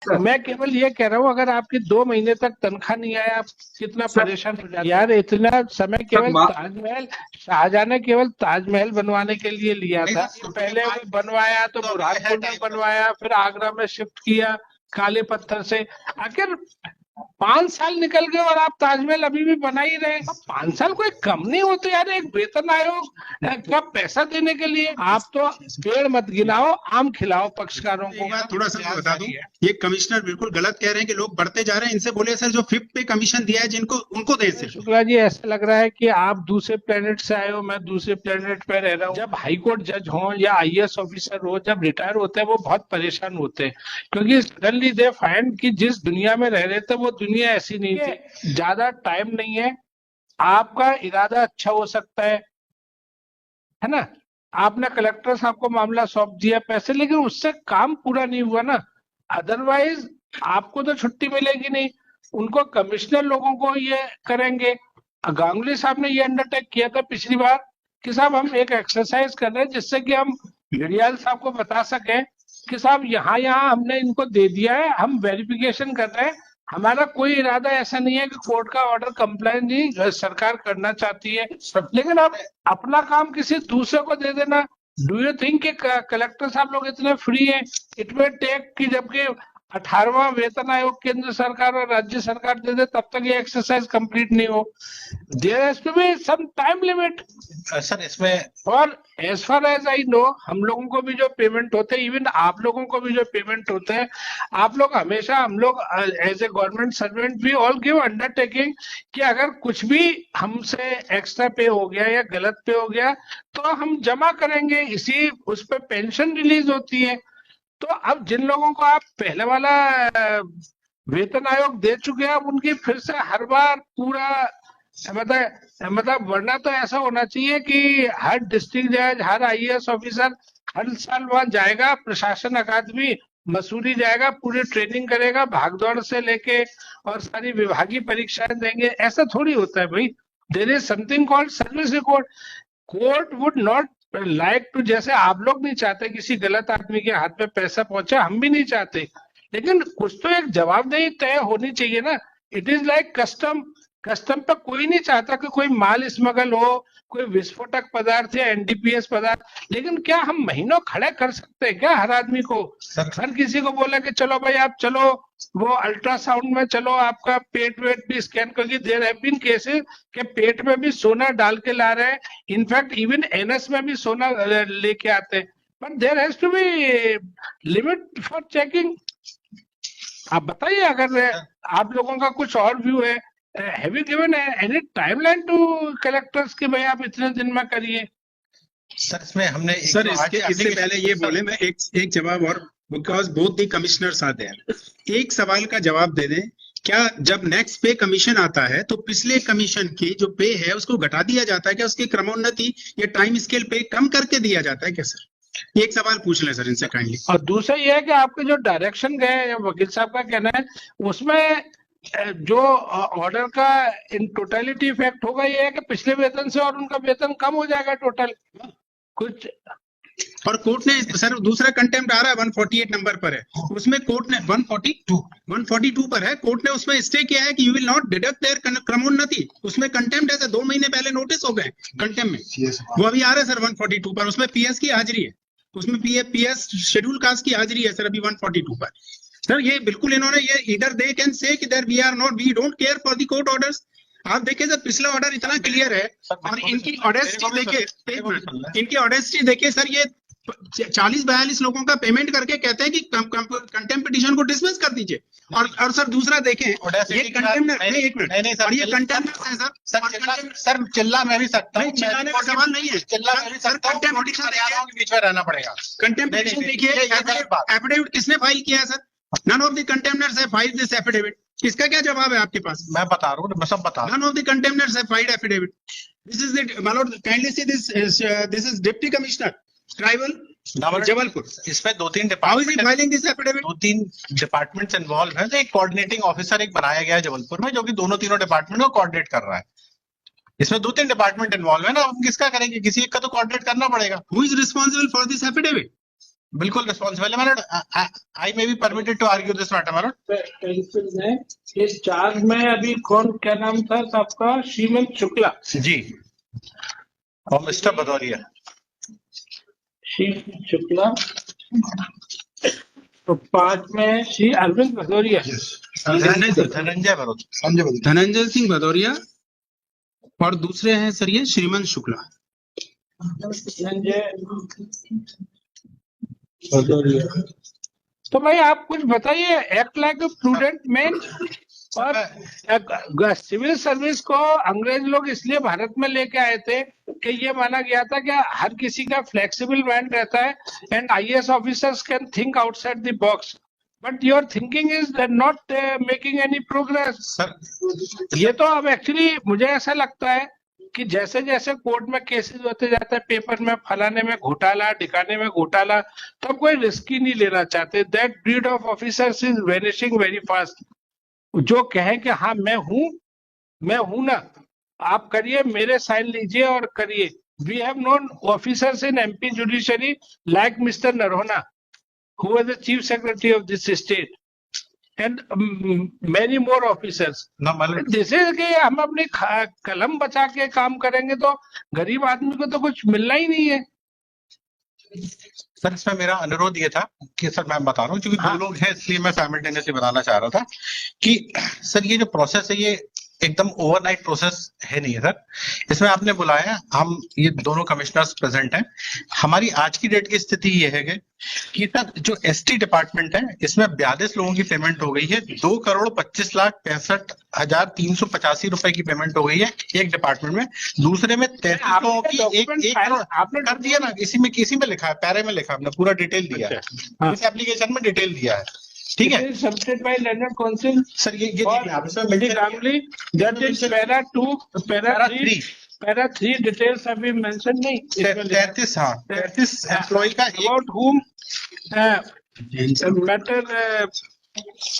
मैं केवल ये कह रहा हूँ, अगर आपकी 2 महीने तक तनख्वाह नहीं आया, आप कितना परेशान हो जाते यार। इतना समय केवल ताजमहल, शाहजहां ने केवल ताजमहल बनवाने के लिए लिया था। पहले वो बनवाया तो बुरहानपुर में बनवाया, फिर आगरा में शिफ्ट किया काले पत्थर से। आखिर 5 साल निकल गए और आप ताजमहल अभी भी बना ही रहे। 5 साल कोई कम नहीं होते यार, एक वेतन आयोग का पैसा देने के लिए। आप तो पेड़ मत गिनाओ, आम खिलाओ पक्षकारों को। मैं थोड़ा सा बता दूं, ये कमिश्नर बिल्कुल गलत कह रहे हैं कि लोग बढ़ते जा रहे हैं। इनसे बोले सर जो 5th पे कमीशन दिया है जिनको, उनको दे सर। शुक्ला जी, ऐसा लग रहा है कि आप दूसरे प्लेनेट से आए हो, मैं दूसरे प्लेनेट पे रह रहा हूँ। जब हाईकोर्ट जज हो या आईएएस ऑफिसर हो, जब रिटायर होते हैं वो बहुत परेशान होते हैं, क्योंकि सडनली दे फाइंड कि जिस दुनिया में रह रहे थे वो दुनिया ऐसी नहीं थी। ज्यादा टाइम नहीं है, आपका इरादा अच्छा हो सकता है ना। आपने कलेक्टर साहब को मामला सौंप दिया पैसे, लेकिन उससे काम पूरा नहीं हुआ ना। अदरवाइज आपको तो छुट्टी मिलेगी नहीं, उनको कमिश्नर लोगों को ये करेंगे। गांगुली साहब ने ये अंडरटेक किया था पिछली बार कि साहब हम एक एक्सरसाइज कर रहे हैं जिससे कि हम घड़ियाल साहब को बता सकें कि साहब यहाँ यहाँ हमने इनको दे दिया है, हम वेरिफिकेशन कर रहे हैं। हमारा कोई इरादा ऐसा नहीं है कि कोर्ट का ऑर्डर कंप्लेन नहीं सरकार करना चाहती है, लेकिन आप अपना काम किसी दूसरे को दे देना। डू यू थिंक कि कलेक्टर साहब लोग इतने फ्री हैं? इट मे टेक कि जबकि 18वां वेतन आयोग केंद्र सरकार और राज्य सरकार दे दे, तब तक ये एक्सरसाइज कंप्लीट नहीं हो। There has to be some time limit sir इसमें। और as far as I know, हम लोगों को भी जो पेमेंट होते हैं, इवन आप लोगों को भी जो पेमेंट होते हैं, आप लोग हमेशा, हम लोग as a government servant we all give undertaking कि अगर कुछ भी हमसे एक्स्ट्रा पे हो गया या गलत पे हो गया तो हम जमा करेंगे, इसी उस पर पेंशन रिलीज होती है। तो अब जिन लोगों को आप पहले वाला वेतन आयोग दे चुके हैं, अब उनकी फिर से हर बार पूरा मतलब वरना तो ऐसा होना चाहिए कि हर डिस्ट्रिक्ट जज, हर आईएएस ऑफिसर हर साल वहां जाएगा, प्रशासन अकादमी मसूरी जाएगा, पूरी ट्रेनिंग करेगा, भागदौड़ से लेके और सारी विभागीय परीक्षाएं देंगे। ऐसा थोड़ी होता है भाई। There is something called service record. Court would not like to, जैसे आप लोग नहीं चाहते किसी गलत आदमी के हाथ में पैसा पहुंचे, हम भी नहीं चाहते, लेकिन कुछ तो एक जवाबदेही तय होनी चाहिए ना। It is like custom. Custom पे कोई नहीं चाहता कि कोई माल स्मगल हो, कोई विस्फोटक पदार्थ या एनडीपीएस पदार्थ, लेकिन क्या हम महीनों खड़े कर सकते हैं क्या हर आदमी को? हर किसी को बोला कि चलो भाई आप चलो वो अल्ट्रासाउंड में चलो, आपका पेट वेट भी स्कैन, क्योंकि देयर हैव बीन केसेस के पेट में भी सोना डाल के ला रहे हैं, इनफैक्ट इवन एनएस में भी सोना लेके आते हैं। But there has to be limit for checking. आप बताइए, अगर आप लोगों का कुछ और व्यू है, have you given any timeline to collectors कि भाई आप इतने दिन में करिए? सर इसमें हमने सर इससे पहले ये बोले, मैं एक जवाब और, because both the commissioners are there, एक सवाल का जवाब दे दें। क्या जब नेक्स्ट पे कमीशन आता है तो पिछले कमीशन की जो पे है उसको घटा दिया जाता है क्या? उसकी क्रमोन्नति या टाइम स्केल पे कम करके दिया जाता है क्या सर? एक सवाल पूछ लें सर इनसे काइंडली। और दूसरा ये है कि आपके जो डायरेक्शन गए, वकील साहब का कहना है उसमें जो ऑर्डर का इन टोटलिटी इफेक्ट होगा ये है कि पिछले वेतन से और उनका वेतन कम हो जाएगा टोटल कुछ। और कोर्ट ने सर दूसरा कंटेम्प्ट आ रहा है 148 नंबर पर है, उसमें कोर्ट ने 142 पर है, कोर्ट ने उसमें स्टे किया है कि you will not deduct their क्रमोन्नति। उसमें कंटेम्प्ट है सर, 2 महीने पहले नोटिस हो गए कंटेम्प्ट में, वो अभी आ रहा है सर 142 पर। उसमें पीएस की हाजिरी है, उसमें पीएस शेड्यूल कास्ट की हाजिरी है सर अभी 142 पर। सर ये बिल्कुल इन्होंने ये इधर दे कैन से कि there we are not, we don't care for the court orders. आप देखिए सर पिछला ऑर्डर इतना क्लियर है और इनकी ऑडेस्टी देखिए, इनकी ऑडेस्टी देखिए सर, ये 40-42 लोगों का पेमेंट करके कहते हैं कि कंटेम्प्ट पिटीशन को डिसमिस कर दीजिए। और सर दूसरा देखें, ये कंटेम्प्ट नहीं, एक मिनट, और ये कंटेम्प्ट है सर। सर चिल्ला मैं भी सकता हूँ, चिल्लाने का सवाल नहीं है, चिल्ला मैं भी सकता हूँ, के बीच में रहना पड़ेगा। कंटेम्प्ट पिटीशन देखिए, एफिडेविट किसने फाइल किया है sir? None of the contemptors have filed this affidavit. इसका क्या जवाब है आपके पास? मैं बता रहा हूँ, मैं सब बता रहा हूँ। None of the contemners have filed affidavit. This is the, my lord, kindly see this is Deputy Commissioner, Tribal, Jabalpur. इसमें 2-3 How is he filing this affidavit? 2-3 departments involve हैं, तो एक कोऑर्डिनेटिंग ऑफिसर एक बनाया गया है जबलपुर में, जो कि दोनों-तीनों डिपार्टमेंट को कोऑर्डिनेट कर रहा है। इसमें 2-3 डिपार्टमेंट इन्वॉल्व है ना, हम किसका करेंगे? किसी एक का तो कोऑर्डिनेट करना पड़ेगा। Who is responsible for this affidavit? बिल्कुल रिस्पॉन्सिबल है मैंने। I may be permitted to argue this matter madam. Pencil है इस चार्ज में अभी कौन, क्या नाम था आपका, श्रीमंत शुक्ला जी और मिस्टर भदौरिया। श्रीमंत शुक्ला, तो 5 में श्री अरविंद भदौरिया, धनंजय भदौरिया, धनंजय सिंह भदौरिया, और दूसरे हैं सर ये श्रीमंत शुक्ला। धनंजय भदौरिया। तो भाई आप कुछ बताइए, act like a prudent man. और सिविल सर्विस को अंग्रेज लोग इसलिए भारत में लेके आए थे कि ये माना गया था कि हर किसी का फ्लेक्सिबल माइंड रहता है and IAS officers can think outside the box, but your thinking is not making any progress sir. ये तो अब एक्चुअली मुझे ऐसा लगता है कि जैसे जैसे कोर्ट में केसेस होते जाते हैं, पेपर में फलाने में घोटाला, ठिकाने में घोटाला, तो कोई रिस्क ही नहीं लेना चाहते। That breed of officers is vanishing very fast. जो कहे कि हाँ मैं हूं ना, आप करिए, मेरे साइन लीजिए और करिए। We have known officers in MP judiciary like mister Narhona, who was the chief secretary of this state, and many more officers. No, मतलब जैसे कि हम अपनी कलम बचा के काम करेंगे तो गरीब आदमी को तो कुछ मिलना ही नहीं है। सर इसमें मेरा अनुरोध ये था कि सर मैं बता रहा हूँ क्योंकि दो लोग हैं इसलिए मैं साइमल्टेनियसली बताना चाह रहा था कि सर ये जो प्रोसेस है ये एकदम ओवरनाइट प्रोसेस है नहीं है सर। इसमें आपने बुलाया, हम ये दोनों कमिश्नर्स प्रेजेंट हैं। हमारी आज की डेट की स्थिति ये है कि सर जो एसटी डिपार्टमेंट है इसमें 42 लोगों की पेमेंट हो गई है। 2,25,65,385 रुपए की पेमेंट हो गई है एक डिपार्टमेंट में। दूसरे में 33 लोगों की एक करोड़ आपने कर दिया ना, इसी में लिखा है, पैरे में लिखा है, हमने पूरा डिटेल दिया है, इस एप्लीकेशन में डिटेल दिया है, ठीक है। Submitted by land council sir ये देखिए आप इसमें Ganguly, that is para 2 para 3 details have been mention. नहीं 33 एम्प्लॉय का अबाउट हुम मैटर।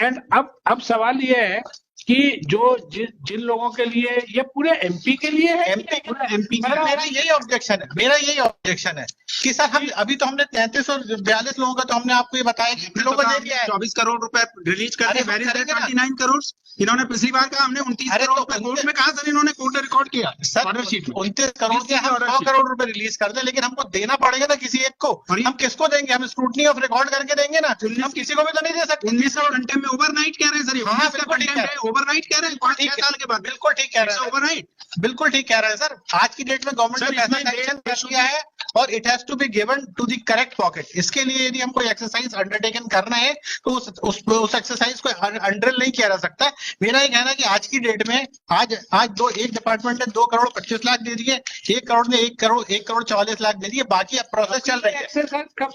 एंड अब सवाल ये है कि जिन लोगों के लिए ये पूरे एमपी के लिए है, एमपी मेरा यही ऑब्जेक्शन है कि सर हम अभी तो हमने 33 और 42 लोगों का तो हमने आपको ये बताया कि लोगों को दे दिया है 24 करोड़ रुपए रिलीज कर दिए, 29 करोड़। इन्होंने पिछली बार कहा हमने 29 करोड़ रुपए कोर्ट में कहा, सर इन्होंने कोर्ट रिकॉर्ड किया सर 29 करोड़ के हम 100 करोड़ रुपए रिलीज कर दें, लेकिन हमको देना पड़ेगा ना किसी एक को। हम किसको देंगे? हम स्क्रूटनी ऑफ रिकॉर्ड करके देंगे ना, हम किसी को भी तो नहीं दे सकते। 1900 घंटे में ओवरनाइट कह रहे हैं सर, ओवरनाइट कह रहे हैं 5-6 साल के बाद। बिल्कुल ठीक कह रहे हैं, ओवरनाइट बिल्कुल ठीक कह रहे हैं सर। आज की डेट में गवर्नमेंट ने पैसा सैंक्शन कर दिया है और it has to be given to the correct pocket. इसके लिए यदि हमको एक्सरसाइज अंडरटेकन करना है तो उस एक्सरसाइज को अंडर नहीं किया जा सकता। मेरा ये कहना है कि आज की डेट में आज एक डिपार्टमेंट ने 2,25,00,000 दे दिए, एक करोड़ ने 1,44,00,000 दे दिए, बाकी अब प्रोसेस चल रही है। एक्सरसाइज कब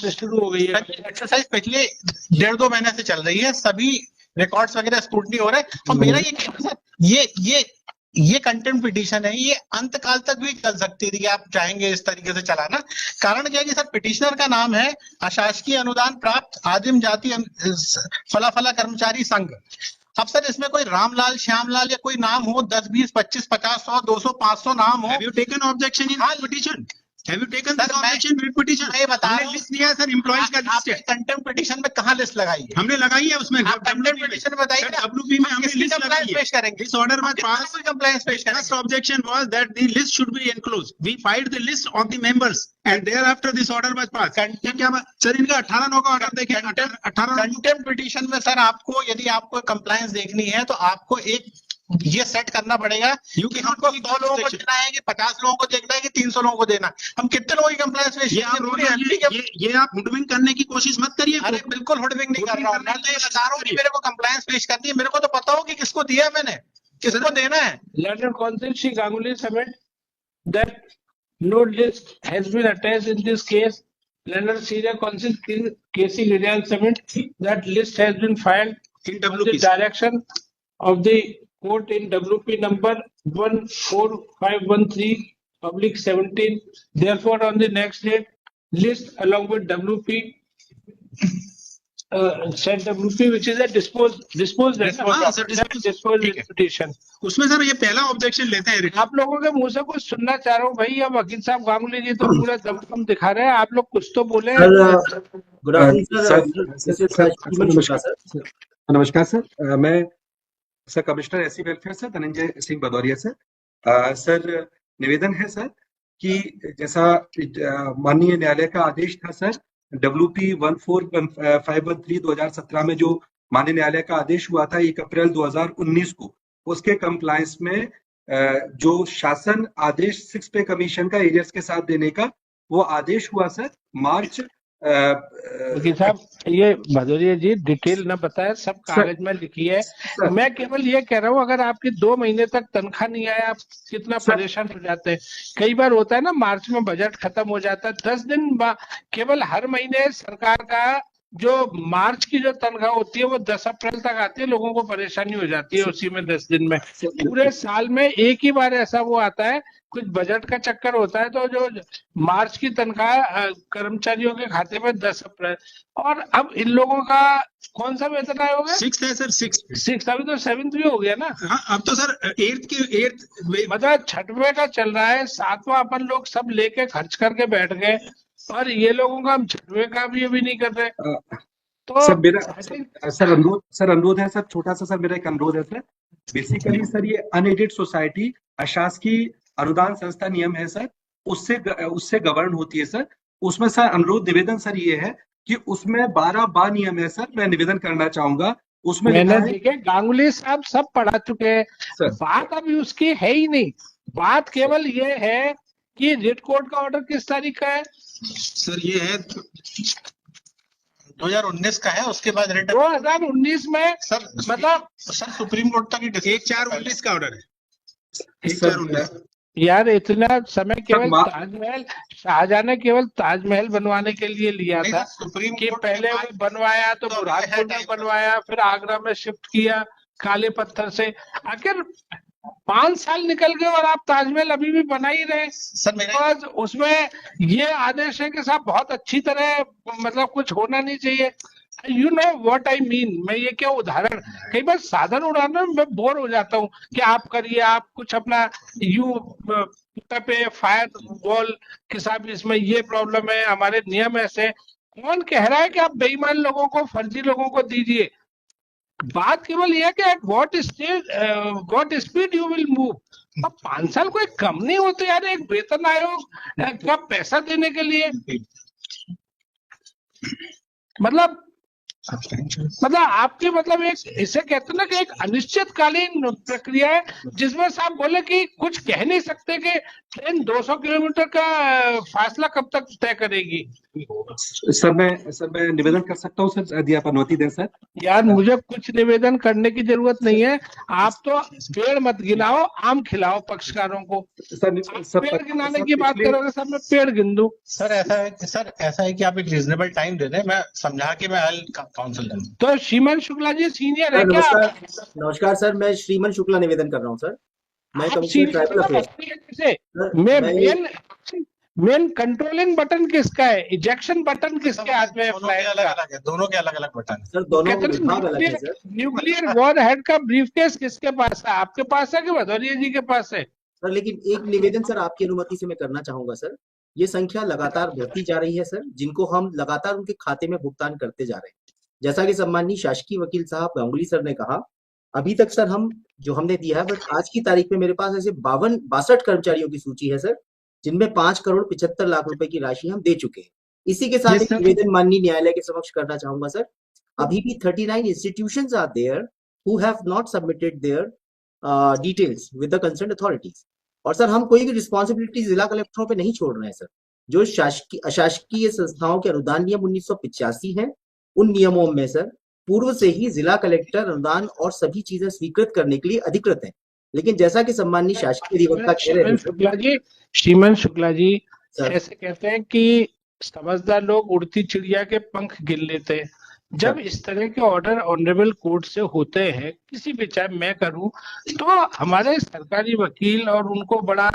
से शुरू हो गई है? एक्सरसाइज पिछले 1.5-2 महीने से चल रही है, सभी रिकॉर्ड्स वगैरह स्क्रूटनी हो रहे हैं। और मेरा ये कंटेम्प्ट पिटीशन है, ये अंत काल तक भी चल सकती थी, आप चाहेंगे इस तरीके से चलाना। कारण क्या है कि सर पिटिशनर का नाम है अशासकीय अनुदान प्राप्त आदिम जाति फला कर्मचारी संघ। अब सर इसमें कोई रामलाल, श्यामलाल या कोई नाम हो, 10, 20, 25, 50, 100, 200, 500 नाम हो। Have you taken objection in petition? Have you taken this objection in petition? मैं बता रहा हूं, लिस्ट दिया है सर, एम्प्लॉइज का लिस्ट है। कंटेम्प्ट पिटीशन में कहाँ लिस्ट लगाई है? हमने लगाई है उसमें, कंटेम्प्ट पिटीशन में बताइए ना, WP में हमने लिस्ट लगाई है। पेश करेंगे इस ऑर्डर में कोई कंप्लेंट पेश करेंगे। First objection was that the list should be enclosed. We filed the list of the members and thereafter this order was passed. क्या सर इनका 18/9 का ऑर्डर देखें, 18 कंटेम्प्ट पिटीशन में सर आपको यदि आपको कंप्लायंस देखनी है तो आपको एक ये सेट करना पड़ेगा कि हमको 100 लोगों को देना है कि 50 लोगों को देखना है कि 300 लोगों को देना। हम कितने लोगों की कंप्लेंस पेश ये आप हुडविंग करने की कोशिश मत करिए। अरे बिल्कुल हुडविंग नहीं कर रहा हूँ, मैं तो ये बता रहा हूँ कि मेरे को कंप्लायंस पेश करनी है, मेरे को तो पता हो कि किसको दिया मैंने, किसको देना है। Land council Shri Ganguly submit that no list has been attached in this case. Lender Senior Counsel KC Lidyan submit that list has been filed in WP. The direction of the court in WP number 14513/17. Therefore, on the next date, list along with WP ZWP which is a disposed हाँ sir, ठीक है। Petition. उसमें sir ये पहला objection लेते हैं आप लोगों के मुंह से कुछ सुनना चाह रहा हूँ भाई। अब वकील साहब गांगुली जी तो पूरा दमखम दिखा रहे हैं, आप लोग कुछ तो बोले। Good afternoon sir. नमस्कार सर, मैं sir commissioner SC welfare sir Dhananjay Singh Bhadauria sir. Sir निवेदन है सर कि जैसा माननीय न्यायालय का आदेश था सर WP 14513 2017 में जो माननीय न्यायालय का आदेश हुआ था 1 अप्रैल 2019 को, उसके कंप्लायंस में जो शासन आदेश 6 पे कमीशन का एरियर्स के साथ देने का वो आदेश हुआ सर मार्च। वकील साहब ये भदौरिया जी डिटेल न बताए, सब कागज में लिखी है। मैं केवल ये कह रहा हूँ अगर आपकी 2 महीने तक तनख्वाह नहीं आया आप कितना परेशान हो जाते हैं। कई बार होता है ना मार्च में बजट खत्म हो जाता है, 10 दिन केवल हर महीने सरकार का जो मार्च की जो तनख्वाह होती है वो 10 अप्रैल तक आती है, लोगों को परेशानी हो जाती है उसी में 10 दिन में। पूरे साल में एक ही बार ऐसा वो आता है, कुछ बजट का चक्कर होता है तो जो मार्च की तनख्वाह कर्मचारियों के खाते में 10 अप्रैल। और अब इन लोगों का कौन सा वेतन आयोग है? 6 है सर, 6 अभी तो 7th भी हो गया ना। हाँ अब तो सर 8th मतलब 6वें का चल रहा है, 7वां अपन लोग सब लेके खर्च करके बैठ गए और ये लोगों का हम 6वें का भी अभी नहीं कर रहे। तो सर मेरा सर अनुरोध है सर, छोटा सा सर मेरा एक अनुरोध है सर। बेसिकली सर ये अनएडेड सोसाइटी अशासकीय अनुदान संस्था नियम है सर, उससे गवर्न होती है सर। उसमें सर अनुरोध निवेदन सर ये है कि उसमें 12 बा नियम है सर, मैं निवेदन करना चाहूंगा उसमें। मैंने ठीक है गांगुली साहब सब पढ़ा चुके हैं, बात अभी उसकी है ही नहीं। बात केवल ये है कि रिट कोर्ट का ऑर्डर किस तारीख का है सर? ये है 2019 का है, उसके बाद 2019 में सर मतलब सर सुप्रीम कोर्ट तक 1/4/19 का ऑर्डर है। 1/4/19 यार इतना समय केवल ताजमहल शाहजहां ने केवल ताजमहल बनवाने के लिए लिया था कि पहले वो बनवाया तो बुरहानपुर में बनवाया, फिर आगरा में शिफ्ट किया काले पत्थर से। आखिर 5 साल निकल गए और आप ताजमहल अभी भी बना ही रहे सर। मेरा उसमें ये आदेश है कि साहब बहुत अच्छी तरह मतलब कुछ होना नहीं चाहिए। You know what I mean. मैं ये क्या उदाहरण, कई बार साधन उड़ाने में मैं बोर हो जाता हूँ कि आप करिए, आप कुछ अपना पे फायर वॉल के साथ इसमें ये प्रॉब्लम है, हमारे नियम ऐसे। कौन कह रहा है कि आप बेईमान लोगों को, फर्जी लोगों को दीजिए? बात केवल यह है कि at what speed you will move. अब 5 साल कोई कम नहीं होते यार एक वेतन आयोग का पैसा देने के लिए। मतलब आपके मतलब एक इसे कहते हैं ना कि एक अनिश्चितकालीन प्रक्रिया है जिसमें साहब बोले कि कुछ कह नहीं सकते कि ट्रेन 200 किलोमीटर का फासला कब तक तय करेगी। सर मैं निवेदन कर सकता हूँ सर, यदि आप अनुमति दें सर। यार मुझे कुछ निवेदन करने की जरूरत नहीं है, आप तो पेड़ मत गिनाओ, आम खिलाओ पक्षकारों को। सर पेड़ गिनाने की बात करोगे सर, मैं पेड़ गिन दूं? सर ऐसा है कि आप एक रीजनेबल टाइम दे दें, मैं समझा कि मैं काउंसिल दूं। तो श्रीमान शुक्ला जी सीनियर है क्या? नमस्कार सर, मैं श्रीमान शुक्ला निवेदन कर रहा हूँ सर। मैं commissioner tribal affairs. Main controlling button किसका है, इजेक्शन बटन किसके हाथ में है? दोनों के अलग अलग बटन सर, दोनों विभाग अलग है सर। न्यूक्लियर वॉर हेड का ब्रीफकेस किसके पास है? आपके पास है कि भदौरिया जी के पास है? सर लेकिन एक निवेदन सर आपकी अनुमति से मैं करना चाहूंगा सर। ये संख्या लगातार बढ़ती जा रही है सर, जिनको हम लगातार उनके खाते में भुगतान करते जा रहे हैं। जैसा कि सम्माननीय शासकीय वकील साहब गांगुली सर ने कहा, अभी तक सर हम जो हमने दिया है, बट आज की तारीख में मेरे पास ऐसे 62 कर्मचारियों की सूची है सर, जिनमें 5,75,00,000 रुपए की राशि हम दे चुके हैं। इसी के साथ एक निवेदन माननीय न्यायालय के समक्ष करना चाहूंगा सर। अभी भी 39 institutions are there who have not submitted their details with the concerned authorities. और सर हम कोई भी रिस्पॉन्सिबिलिटी जिला कलेक्टरों पे नहीं छोड़ रहे हैं सर। जो अशासकीय संस्थाओं के अनुदान नियम 1985 है, उन नियमों में सर पूर्व से ही जिला कलेक्टर अनुदान और सभी चीजें स्वीकृत करने के लिए अधिकृत है। लेकिन जैसा कि सम्माननीय शासकीय अधिवक्ता कह रहे हैं, श्रीमान शुक्ला जी ऐसे कहते हैं कि समझदार लोग उड़ती चिड़िया के पंख गिन लेते हैं। जब इस तरह के ऑर्डर ऑनरेबल कोर्ट से होते हैं, किसी भी चाहे मैं करूं, तो हमारे सरकारी वकील और उनको बड़ा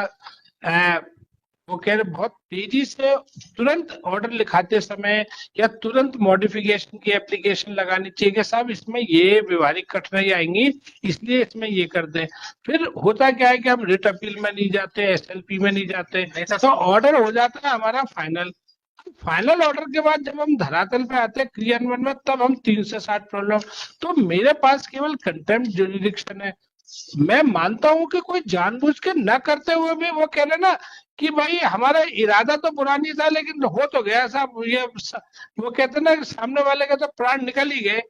वो कह रहे बहुत तेजी से तुरंत ऑर्डर लिखाते समय या तुरंत मॉडिफिकेशन की एप्लीकेशन लगानी चाहिए कि साहब इसमें ये व्यवहारिक कठिनाई आएंगी, इसलिए इसमें ये कर दें। फिर होता क्या है कि हम रिट अपील में नहीं जाते, एसएलपी में नहीं जाते, तो ऑर्डर हो जाता है हमारा फाइनल ऑर्डर के बाद जब हम धरातल पे आते हैं क्रियान्वयन में, तब हम 3 से 60 प्रॉब्लम। तो मेरे पास केवल कंटेम्प्ट जुरिडिक्शन है। मैं मानता हूं कि कोई जानबूझ के न करते हुए भी वो कह रहे ना कि भाई हमारा इरादा तो बुरा नहीं था लेकिन हो तो गया साहब, ये वो कहते ना सामने वाले का तो प्राण निकल ही गए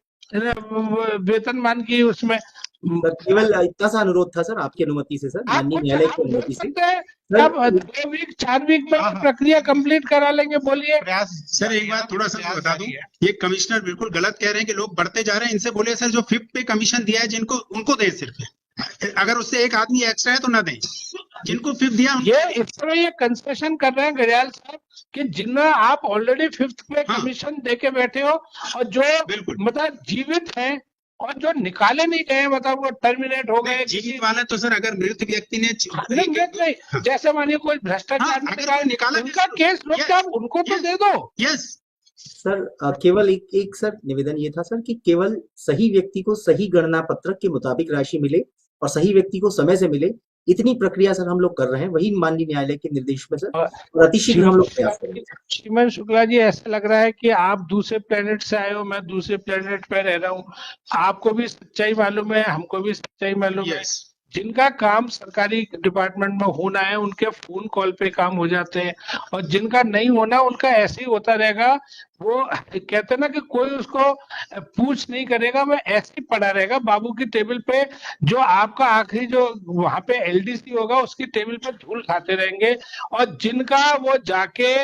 वेतनमान की उसमें। सर केवल इतना सा अनुरोध था सर आपकी अनुमति से, सर आप माननीय कुछ न्यायालय आप की बोल अनुमति से। सकते हैं, सर, अब 2 वीक 4 वीक में हाँ, हाँ। प्रक्रिया कंप्लीट करा लेंगे, बोलिए। प्रयास सर एक बात थोड़ा सा मैं बता दूं, ये कमिश्नर बिल्कुल गलत कह रहे हैं कि लोग बढ़ते जा रहे हैं। इनसे बोले सर जो 5th पे कमीशन दिया है जिनको, उनको दे सिर्फ, अगर उससे एक आदमी एक्स्ट्रा है तो ना दें, जिनको 5th दिया उनको- ये इस तरह ये कंसेशन कर रहे हैं गरियाल साहब कि जिनमें आप ऑलरेडी 5th पे हाँ। कमीशन देके बैठे हो और जो बिल्कुल। मतलब जीवित हैं और जो निकाले नहीं गए, मतलब वो टर्मिनेट हो गए। जीवित वाला तो सर अगर मृत व्यक्ति ने नहीं, जैसे मानिए कोई भ्रष्टाचार हाँ, में अगर निकाल- कोई निकाला उनका भी- केस रोक के आप उनको तो Yes. दे दो। यस सर केवल एक सर निवेदन ये था सर कि केवल सही व्यक्ति को सही गणना पत्रक के मुताबिक राशि मिले और सही व्यक्ति को समय से मिले, इतनी प्रक्रिया सर हम लोग कर रहे हैं, वही माननीय न्यायालय के निर्देश में सर, और अतिशीघ्र हम लोग प्रयास करेंगे। श्रीमान शुक्ला जी, ऐसा लग रहा है कि आप दूसरे प्लेनेट से आए हो, मैं दूसरे प्लेनेट पे रह रहा हूँ। आपको भी सच्चाई मालूम है, हमको भी सच्चाई मालूम है। यस जिनका काम सरकारी डिपार्टमेंट में होना है उनके फोन कॉल पे काम हो जाते हैं, और जिनका नहीं होना उनका ऐसे ही होता रहेगा। वो कहते हैं ना कि कोई उसको पूछ नहीं करेगा, वो ऐसे ही पड़ा रहेगा बाबू की टेबल पे। जो आपका आखिरी जो वहां पे एलडीसी होगा उसकी टेबल पे धूल खाते रहेंगे, और जिनका वो जाके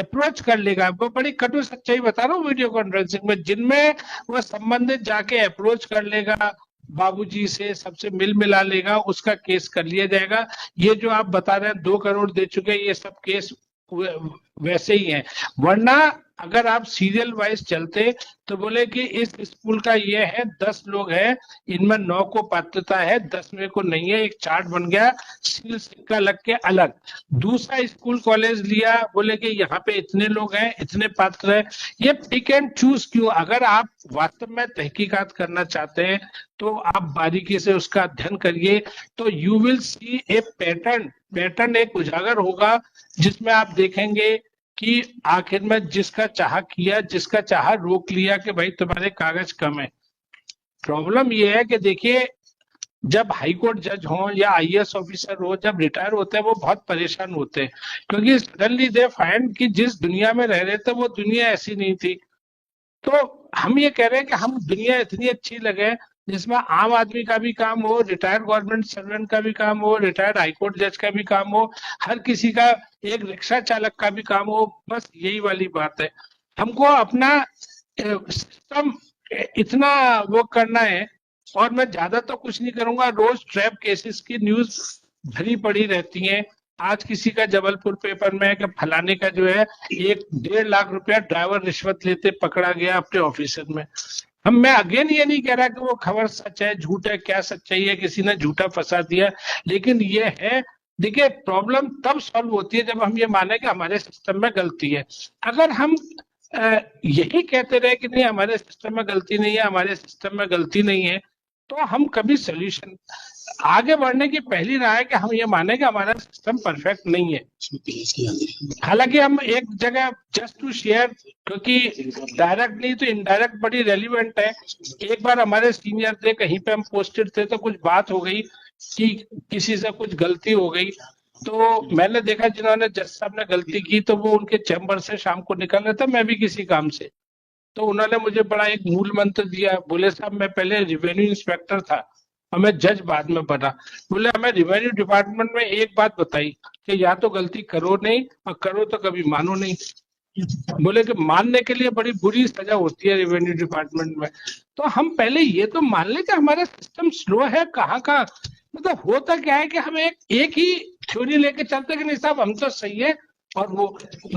अप्रोच कर लेगा, आपको बड़ी कटु सच्चाई बता रहा हूँ वीडियो कॉन्फ्रेंसिंग में, जिनमें वो संबंधित जाके अप्रोच कर लेगा बाबूजी से, सबसे मिल मिला लेगा, उसका केस कर लिया जाएगा। ये जो आप बता रहे हैं 2 करोड़ दे चुके, ये सब केस वैसे ही हैं। वरना अगर आप सीरियल वाइज चलते तो बोले कि इस स्कूल का ये है, 10 लोग हैं, इनमें 9 को पात्रता है, 10वें को नहीं है, एक चार्ट बन गया, सील सिक्का लग के अलग। दूसरा स्कूल कॉलेज लिया, बोले कि यहाँ पे इतने लोग हैं, इतने पात्र हैं। ये पिक एंड चूज क्यों? अगर आप वास्तव में तहकीकात करना चाहते हैं तो आप बारीकी से उसका अध्ययन करिए, तो you will see A pattern एक उजागर होगा, जिसमें आप देखेंगे कि आखिर में जिसका चाह किया, जिसका चाह रोक लिया कि भाई तुम्हारे कागज कम है। प्रॉब्लम ये है कि देखिए, जब हाई कोर्ट जज हो या आईएएस ऑफिसर हो, जब रिटायर होते हैं वो बहुत परेशान होते हैं, क्योंकि सडनली दे फाइंड कि जिस दुनिया में रह रहे थे वो दुनिया ऐसी नहीं थी। तो हम ये कह रहे हैं कि हम दुनिया इतनी अच्छी लगे जिसमें आम आदमी का भी काम हो, रिटायर्ड गवर्नमेंट सर्वेंट का भी काम हो, रिटायर्ड हाईकोर्ट जज का भी काम हो, हर किसी का, एक रिक्शा चालक का भी काम हो। बस यही वाली बात है। हमको अपना सिस्टम इतना वो करना है, और मैं ज्यादा तो कुछ नहीं करूंगा। रोज ट्रैप केसेस की न्यूज भरी पड़ी रहती है। आज किसी का जबलपुर पेपर में है कि फलाने का जो है 1.5 लाख रुपया ड्राइवर रिश्वत लेते पकड़ा गया अपने ऑफिसर में। मैं अगेन ये नहीं कह रहा कि वो खबर सच है झूठ है, क्या सच्चाई है, किसी ने झूठा फंसा दिया, लेकिन ये है, देखिए प्रॉब्लम तब सॉल्व होती है जब हम ये माने कि हमारे सिस्टम में गलती है। अगर हम यही कहते रहे कि नहीं हमारे सिस्टम में गलती नहीं है, हमारे सिस्टम में गलती नहीं है, तो हम कभी सोल्यूशन, आगे बढ़ने की पहली राह है कि हम ये माने कि हमारा सिस्टम परफेक्ट नहीं है। हालांकि हम एक जगह जस्ट टू शेयर, क्योंकि डायरेक्ट नहीं तो इनडायरेक्ट बड़ी रेलिवेंट है। एक बार हमारे सीनियर थे, कहीं पे हम पोस्टेड थे, तो कुछ बात हो गई कि किसी से कुछ गलती हो गई, तो मैंने देखा जिन्होंने जज साहब ने गलती की तो वो उनके चैम्बर से शाम को निकल रहे थे, मैं भी किसी काम से, तो उन्होंने मुझे बड़ा एक मूल मंत्र दिया। बोले साहब मैं पहले रेवेन्यू इंस्पेक्टर था और मैं जज बाद में बना। बोले हमें रेवेन्यू डिपार्टमेंट में एक बात बताई कि या तो गलती करो नहीं, और करो तो कभी मानो नहीं। बोले कि मानने के लिए बड़ी बुरी सजा होती है रेवेन्यू डिपार्टमेंट में। तो हम पहले ये तो मान ले कि हमारा सिस्टम स्लो है, कहाँ का, मतलब होता क्या है कि हम एक ही थ्योरी लेके चलते कि नहीं साहब हम तो सही है, और वो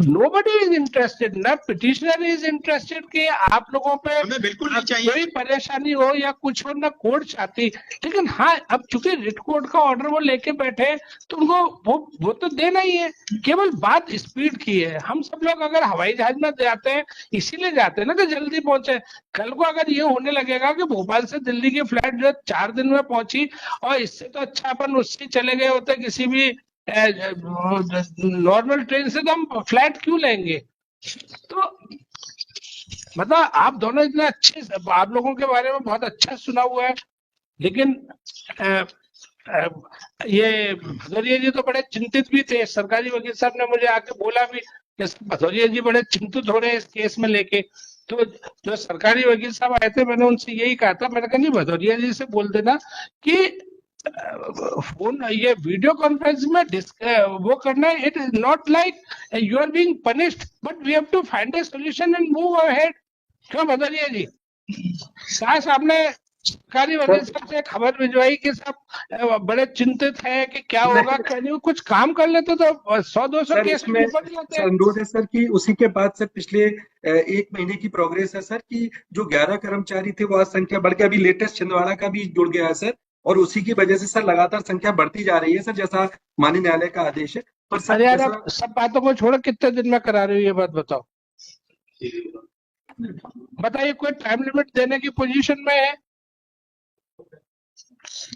nobody is interested, ना पिटिशनर इज इंटरेस्टेड कि आप लोगों पे हमें बिल्कुल नहीं चाहिए। कोई परेशानी हो या कुछ हो, ना कोर्ट चाहती। लेकिन हाँ, अब चूंकि रिट कोर्ट का ऑर्डर वो लेके बैठे तो उनको वो तो देना ही है। केवल बात स्पीड की है। हम सब लोग अगर हवाई जहाज में जाते हैं इसीलिए जाते हैं ना कि जल्दी पहुंचे। कल को अगर ये होने लगेगा कि भोपाल से दिल्ली की फ्लाइट जो 4 दिन में पहुंची, और इससे तो अच्छा अपन उससे चले गए होते किसी भी नॉर्मल ट्रेन से, तो हम फ्लाइट क्यों लेंगे? तो मतलब आप दोनों इतने अच्छे, आप लोगों के बारे में बहुत अच्छा सुना हुआ है, लेकिन ये भदौरिया जी तो बड़े चिंतित भी थे। सरकारी वकील साहब ने मुझे आके बोला भी कि भदौरिया जी बड़े चिंतित हो रहे हैं इस केस में लेके। तो जो सरकारी वकील साहब आए थे, मैंने उनसे यही कहा था, मैंने कहा नहीं, भदौरिया जी से बोल देना कि फोन ये वीडियो कॉन्फ्रेंस में वो करना है। It is not like you are being punished, but we have to find a solution and move ahead. क्यों भदौरिया जी? काश आपने सरकारी वकील साहब से खबर भिजवाई कि साहब बड़े चिंतित है कि क्या होगा, क्या नहीं। कुछ काम कर लेते तो 100-200 केस इसमें निपट जाते हैं। अनुरोध है सर कि उसी के बाद सर पिछले 1 महीने की प्रोग्रेस है सर कि जो 11 कर्मचारी थे वो आज संख्या बढ़ के अभी लेटेस्ट छिंदवाड़ा का भी जुड़ गया है सर, और उसी की वजह से सर लगातार संख्या बढ़ती जा रही है सर, जैसा माननीय न्यायालय का आदेश है। पर सर अरे यार, जैसा आप सब बातों को छोड़ो, कितने दिन में करा रहे हो ये बात बताओ। बताइए, कोई टाइम लिमिट देने की पोजीशन में है?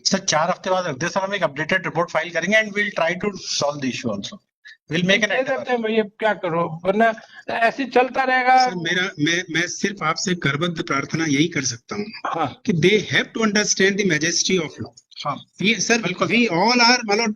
सर 4 हफ्ते बाद रख दे सर, हम एक अपडेटेड रिपोर्ट फाइल करेंगे and we'll try to solve the issue also. Will make an दे देते हैं भैया, क्या करो, वरना ऐसे ही चलता रहेगा। सर मैं सिर्फ आपसे करबद्ध प्रार्थना यही कर सकता हूँ हाँ, कि they have to understand the majesty of law. हाँ ये सर वी ऑल आर, मतलब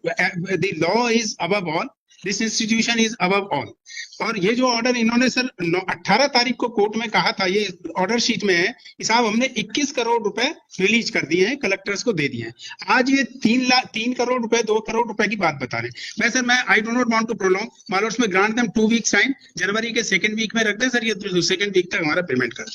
the law is above all, this institution is above all. और ये जो ऑर्डर इन्होंने सर 18 तारीख को कोर्ट में कहा था, ये ऑर्डर शीट में है कि साहब हमने 21 करोड़ रुपए रिलीज कर दिए हैं, कलेक्टर्स को दे दिए हैं। आज ये 3 करोड़ रुपए 2 करोड़ रुपए की बात बता रहे हैं। मैं I do not want to prolong, मालूम में ग्रांट देम 2 वीक्स टाइम, जनवरी के 2nd वीक में रख दे सर, ये 2nd वीक तक हमारा पेमेंट कर दे।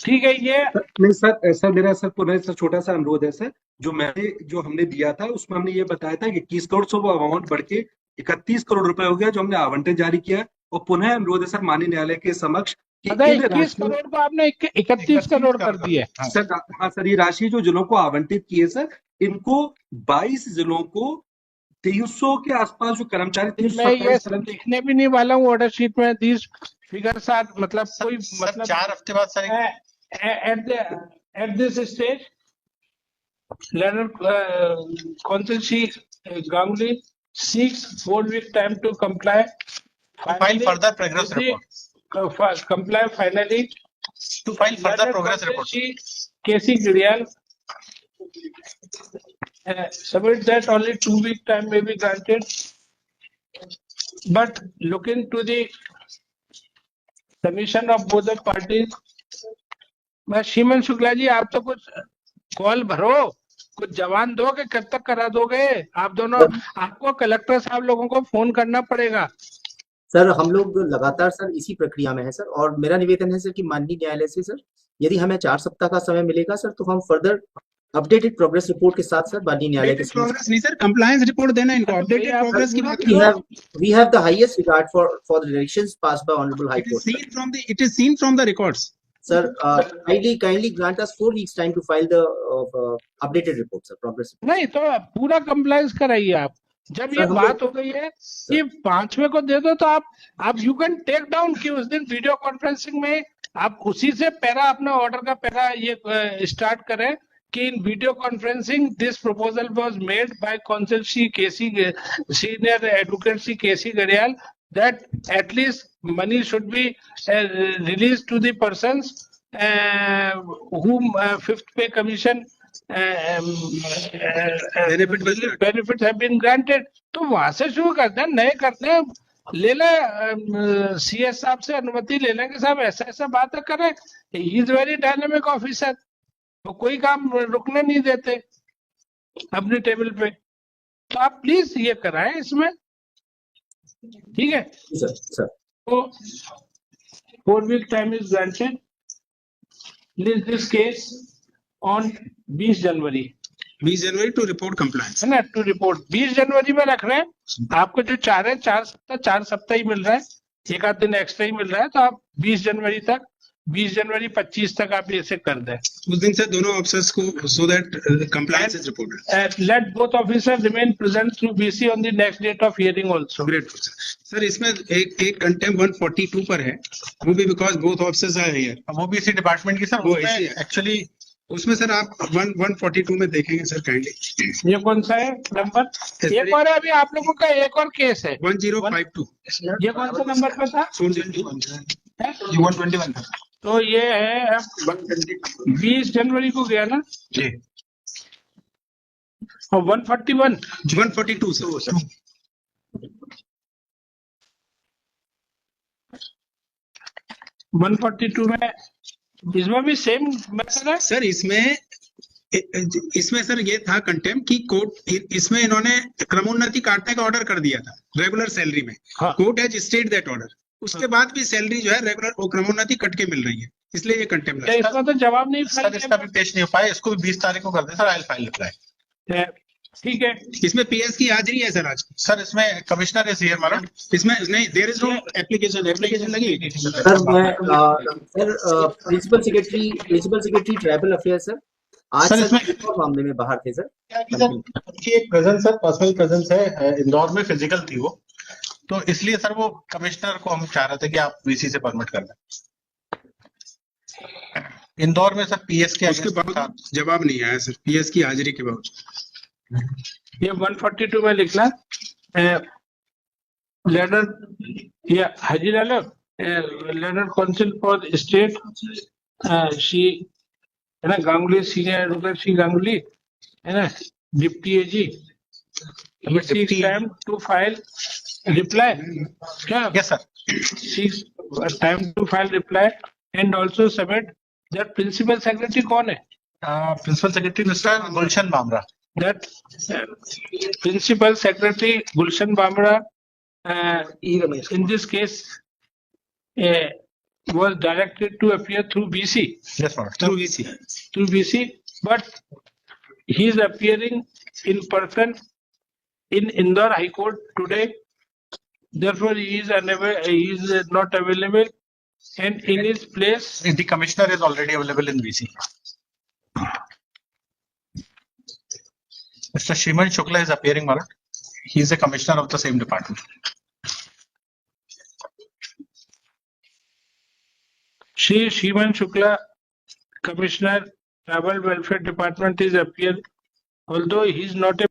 ठीक है। ये नहीं सर, सर मेरा सर पुनः सर छोटा सा अनुरोध है सर, जो हमने दिया था उसमें हमने ये बताया था कि 21 करोड़ से वो अमाउंट बढ़ के 31 करोड़ रुपए हो गया, जो हमने आवंटन जारी किया है। और पुनः अनुरोध है सर माननीय न्यायालय के समक्ष कि इन 21 राशियों करोड़ को आपने 31 करोड़ कर दिए। सर, हाँ सर, ये राशि जो जिलों को आवंटित की है सर, इनको 22 जिलों को 300 के आसपास जो कर्मचारी, मैं ये लिखने भी नहीं वाला हूँ ऑर्डर शीट में, दिस फिगर साथ, मतलब कोई मतलब 4 हफ्ते बाद sir at this stage Consul Ganguly seeks 4 week time to comply. file further progress report. Comply finally. To file further progress report. Casey Girial submit that only 2 week time may be granted, but look into the submission of both the parties. मैं श्रीमन शुक्ला जी, आप तो कुछ call भरो, कुछ जवान दो कि कब तक करा दोगे आप दोनों? आपको कलेक्टर साहब लोगों को फोन करना पड़ेगा। सर हम लोग लगातार सर इसी प्रक्रिया में है सर, और मेरा निवेदन है सर कि माननीय न्यायालय से सर, यदि हमें 4 सप्ताह का समय मिलेगा सर, तो हम फर्दर अपडेटेड प्रोग्रेस रिपोर्ट के साथ सर माननीय न्यायालय के प्रोग्रेस नहीं सर, कंप्लायंस रिपोर्ट देना इनको, अपडेटेड प्रोग्रेस की बात we have the highest regard for the directions passed by honorable high court. it is seen from the records. Sir, kindly grant us 4 weeks time to file the updated report, sir, progress report. नहीं तो पूरा compliance कराइए आप। जब ये बात हो गई है कि 5वें को दे दो, तो आप यू कैन टेक डाउन कि उस दिन वीडियो कॉन्फ्रेंसिंग में आप उसी से पैरा, अपना ऑर्डर का पैरा ये स्टार्ट करें कि in video conferencing this proposal was made by counsel Shri KC, senior advocate Shri KC Gariyal, that at least money should be released to the persons whom 5th pay commission benefits have been granted. तो वहां से शुरू करते हैं, नए करते हैं, ले ले CS साहब से अनुमति ले लेंगे, साहब ऐसा ऐसा बात करें। He is very dynamic officer, तो कोई काम रुकने नहीं देते अपने टेबल पे। तो आप प्लीज ये कराएं इसमें, ठीक है सर। तो 4 week time is granted. List this case on 20 January 20 January to report compliance. है ना, टू रिपोर्ट 20 जनवरी में रख रहे हैं। आपको जो 4 सप्ताह ही मिल रहा है, एक आध दिन एक्स्ट्रा ही मिल रहा है, तो आप 20 जनवरी तक, 20 जनवरी 25 तक आप ऐसे कर दें। उस दिन से दोनों ऑफिसर्स को, so that compliance is reported. Let both officers remain present through BC on the next date of hearing also. Great sir. इसमें एक कंटेम्प्ट 142 पर है, वो भी because both officers are here. वो भी इसी डिपार्टमेंट की सर, वो उसमें इसी है। एक्चुअली उसमें सर आप 142 में देखेंगे सर काइंडली। ये कौन सा है नंबर? एक और है, अभी आप लोगों का एक और केस है। 1052 ये कौन सा नंबर पे था? 121 था। तो ये है 20 जनवरी को गया ना, जी और 141 142 सर। 142 में, इसमें भी सेम मैटर है। सर इसमें सर ये था कंटेम्प्ट की कोर्ट, इसमें इन्होंने क्रमोन्नति काटने का ऑर्डर कर दिया था रेगुलर सैलरी में। हाँ। Court has state that order, उसके बाद भी सैलरी जो है रेगुलर वो क्रमोन्नति कट के मिल रही है, इसलिए ये कंटेम्प्ट क्या इसका तो जवाब नहीं सर, इसका भी पेश नहीं हो पाया, इसको भी 20 तारीख को कर दें sir, I will file reply. ठीक है। इसमें पीएस की हाजिरी है सर आज। सर इसमें कमिश्नर इज हियर मैडम। इसमें नहीं, देयर इज नो एप्लीकेशन लगी। सर मैं sir principal secretary tribal affair sir, आज सर, सर इसमें- एक और मामले में बाहर थे सर। उनकी एक प्रेजेंस सर, पर्सनल प्रेजेंस है, इंदौर में फिजिकल थी वो, तो इसलिए सर वो कमिश्नर को हम चाह रहे थे कि आप वीसी से परमिट कर दें। इंदौर में सर पीएस के उसके बावजूद जवाब नहीं आया सर, पीएस की हाजिरी के बावजूद। ये 142 में लिखना लेटर, ये हाजी letter counsel for state she, है ना, गांगुली सीनियर एडवोकेट श्री गांगुली, है ना, deputy AG, time to file reply, क्या yes sir. Time to file reply and also submit that. Principal secretary कौन है? Principal secretary mister Gulshan Bamra. That Principal Secretary Gulshan Bamra, in this case, was directed to appear through BC, yes madam. Through VC. but he is appearing in person in Indore High Court today. Therefore, he is unavailable. He is not available, and in his place, The commissioner is already available in VC. Mr. Shriman Shukla is appearing, madam. He is a commissioner of the same department. Shri Shriman Shukla, Commissioner, Tribal Welfare Department, is appeared, although he is not a